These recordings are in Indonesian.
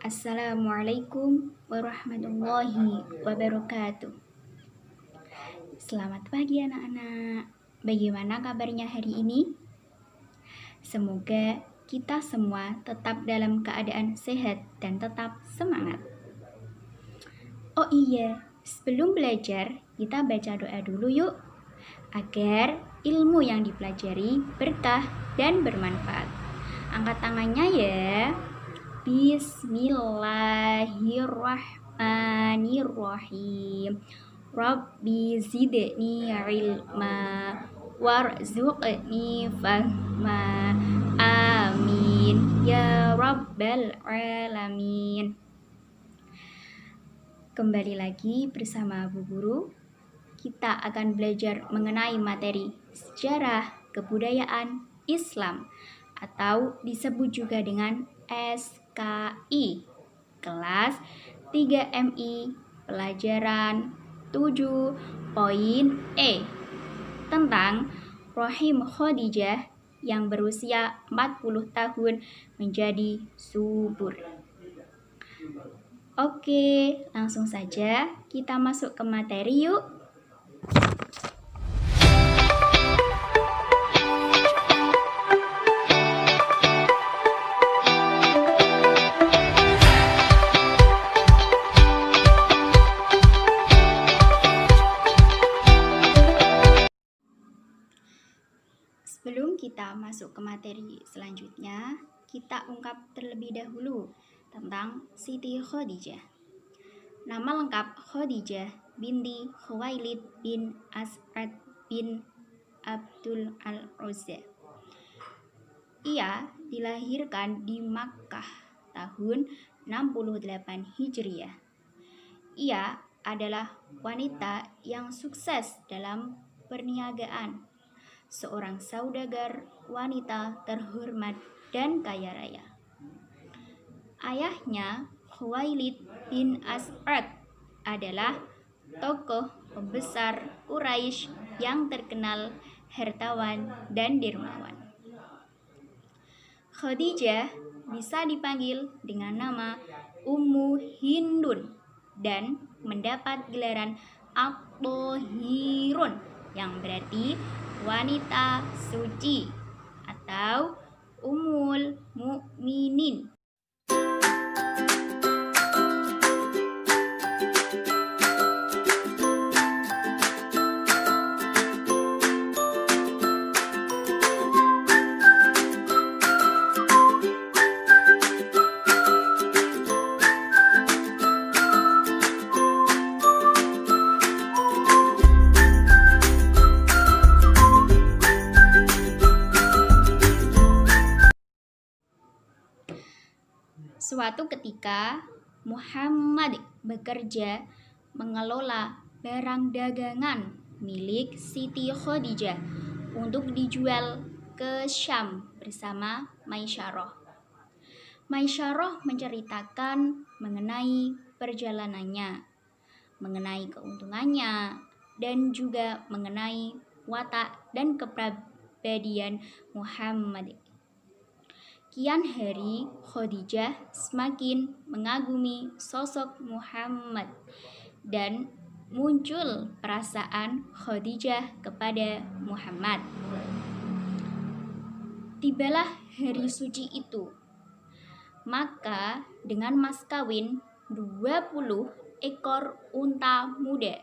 Assalamualaikum warahmatullahi wabarakatuh. Selamat pagi anak-anak. Bagaimana kabarnya hari ini? Semoga kita semua tetap dalam keadaan sehat dan tetap semangat. Oh iya, sebelum belajar kita baca doa dulu yuk, agar ilmu yang dipelajari berkah dan bermanfaat. Angkat tangannya ya. Bismillahirrahmanirrahim. Rabbi zidni ilma warzuqni fahma. Amin ya rabbal alamin. Kembali lagi bersama Bu Guru. Kita akan belajar mengenai materi sejarah kebudayaan Islam atau disebut juga dengan SKI kelas 3MI pelajaran 7.E tentang rahim Khadijah yang berusia 40 tahun menjadi subur. Oke, langsung saja kita masuk ke materi yuk. Sebelum kita masuk ke materi selanjutnya, kita ungkap terlebih dahulu tentang Siti Khadijah. Nama lengkap Khadijah binti Khuwailid bin As'ad bin Abdul al-Uzza. Ia dilahirkan di Makkah tahun 68 Hijriah. Ia adalah wanita yang sukses dalam perniagaan, seorang saudagar wanita terhormat dan kaya raya. Ayahnya, Khuwailid bin As'ad, adalah tokoh pembesar Quraisy yang terkenal hartawan dan dermawan. Khadijah bisa dipanggil dengan nama Ummu Hindun dan mendapat gelaran At-Thahirun yang berarti wanita suci atau Ummul Mukminin. Suatu ketika, Muhammad bekerja mengelola barang dagangan milik Siti Khadijah untuk dijual ke Syam bersama Maisyarah. Maisyarah menceritakan mengenai perjalanannya, mengenai keuntungannya, dan juga mengenai watak dan kepribadian Muhammad. Kian hari, Khadijah semakin mengagumi sosok Muhammad dan muncul perasaan Khadijah kepada Muhammad. Tibalah hari suci itu. Maka dengan mas kawin 20 ekor unta muda,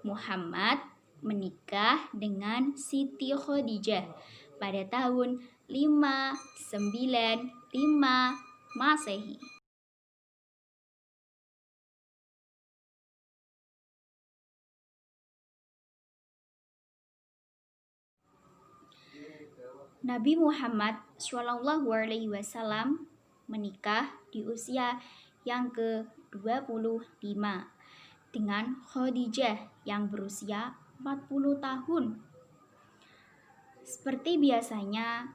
Muhammad menikah dengan Siti Khadijah pada tahun 595 Masehi. Nabi Muhammad SAW menikah di usia yang ke-25 dengan Khadijah yang berusia 40 tahun. Seperti biasanya,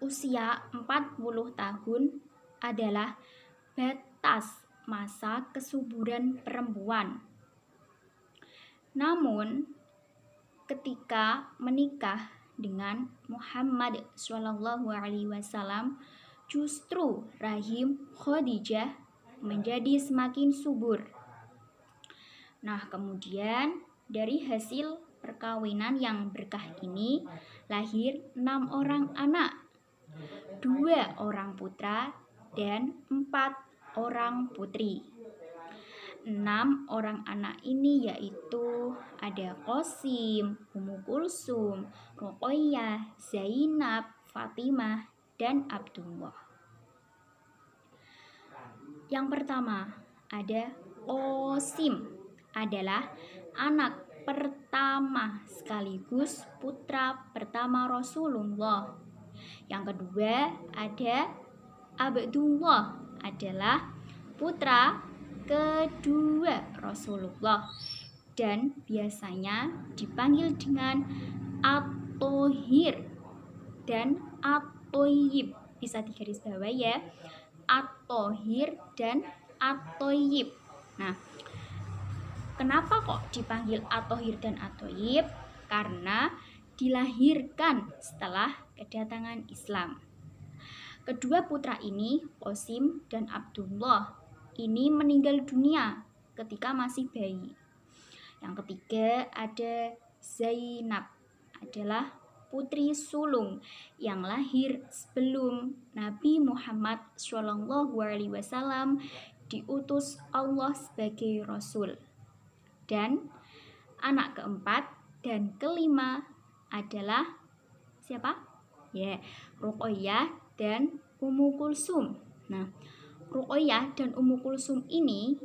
usia 40 tahun adalah batas masa kesuburan perempuan. Namun, ketika menikah dengan Muhammad SAW, justru rahim Khadijah menjadi semakin subur. Nah, kemudian dari hasil perkawinan yang berkah ini lahir 6 orang anak, 2 orang putra dan 4 orang putri. 6 orang anak ini yaitu ada Qasim, Ummu Kulsum, Ruqayyah, Zainab, Fatimah, dan Abdullah. Yang pertama ada Qasim, adalah anak pertama sekaligus putra pertama Rasulullah. Yang kedua ada Abdullah, adalah putra kedua Rasulullah dan biasanya dipanggil dengan At-Thohir dan At-Thoyyib. Bisa digarisbawahi ya, At-Thohir dan At-Thoyyib. Nah, kenapa kok dipanggil At-Thohir dan At-Thoyyib? Karena dilahirkan setelah kedatangan Islam. Kedua putra ini, Qasim dan Abdullah, ini meninggal dunia ketika masih bayi. Yang ketiga ada Zainab, adalah putri sulung yang lahir sebelum Nabi Muhammad SAW diutus Allah sebagai Rasul. Dan anak keempat dan kelima adalah siapa? Ya, Ruqayyah dan Ummu Kulsum. Nah, Ruqayyah dan Ummu Kulsum ini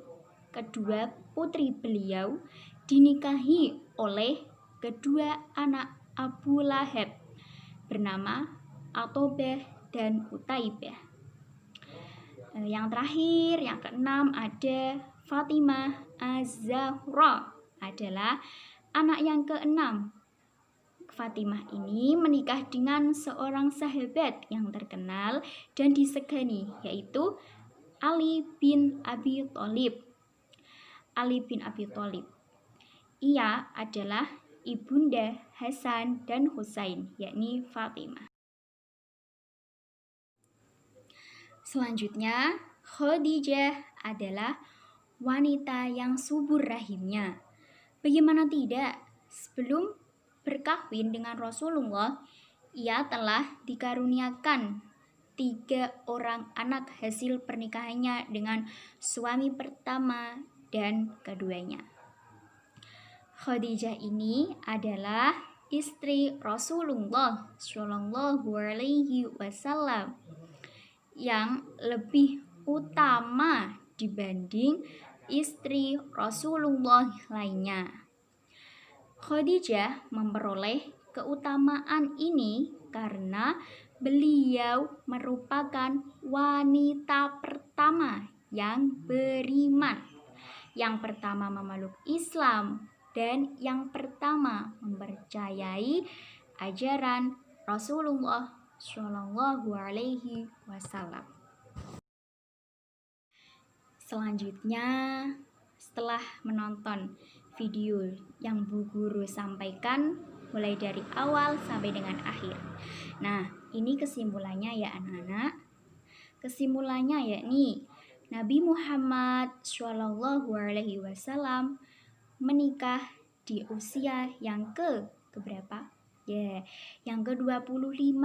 kedua putri beliau dinikahi oleh kedua anak Abu Lahab bernama Atobah dan Utaibah. Yang terakhir, yang keenam ada Fatimah Az-Zahra, adalah anak yang keenam. Fatimah ini menikah dengan seorang sahabat yang terkenal dan disegani, yaitu Ali bin Abi Thalib. Ali bin Abi Thalib. Ia adalah ibunda Hasan dan Husain, yakni Fatimah. Selanjutnya, Khadijah adalah wanita yang subur rahimnya. Bagaimana tidak, sebelum berkahwin dengan Rasulullah, ia telah dikaruniakan 3 orang anak hasil pernikahannya dengan suami pertama dan keduanya. Khadijah ini adalah istri Rasulullah SAW yang lebih utama dibanding istri Rasulullah lainnya. Khadijah memperoleh keutamaan ini karena beliau merupakan wanita pertama yang beriman, yang pertama memeluk Islam, dan yang pertama mempercayai ajaran Rasulullah SAW. Selanjutnya, setelah menonton video yang Bu Guru sampaikan mulai dari awal sampai dengan akhir. Nah, ini kesimpulannya ya anak-anak. Kesimpulannya yakni Nabi Muhammad SAW menikah di usia yang keberapa? Ya, yang ke-25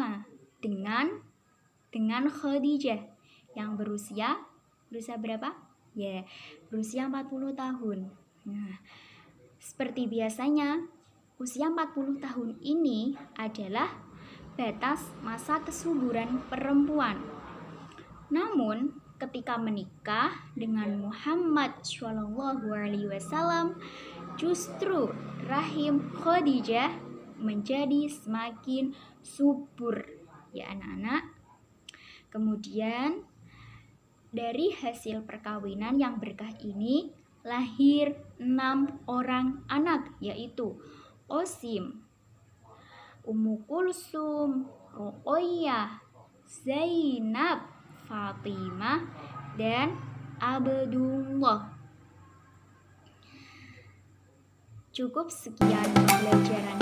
dengan Khadijah yang berusia berapa? Ya, berusia 40 tahun. Nah, seperti biasanya, usia 40 tahun ini adalah batas masa kesuburan perempuan. Namun, ketika menikah dengan Muhammad SAW, justru rahim Khadijah menjadi semakin subur, ya anak-anak. Kemudian, dari hasil perkawinan yang berkah ini lahir 6 orang anak, yaitu Qasim, Ummu Kulsum, Ruqayyah, Zainab, Fatimah, dan Abdullah. Cukup sekian pembelajaran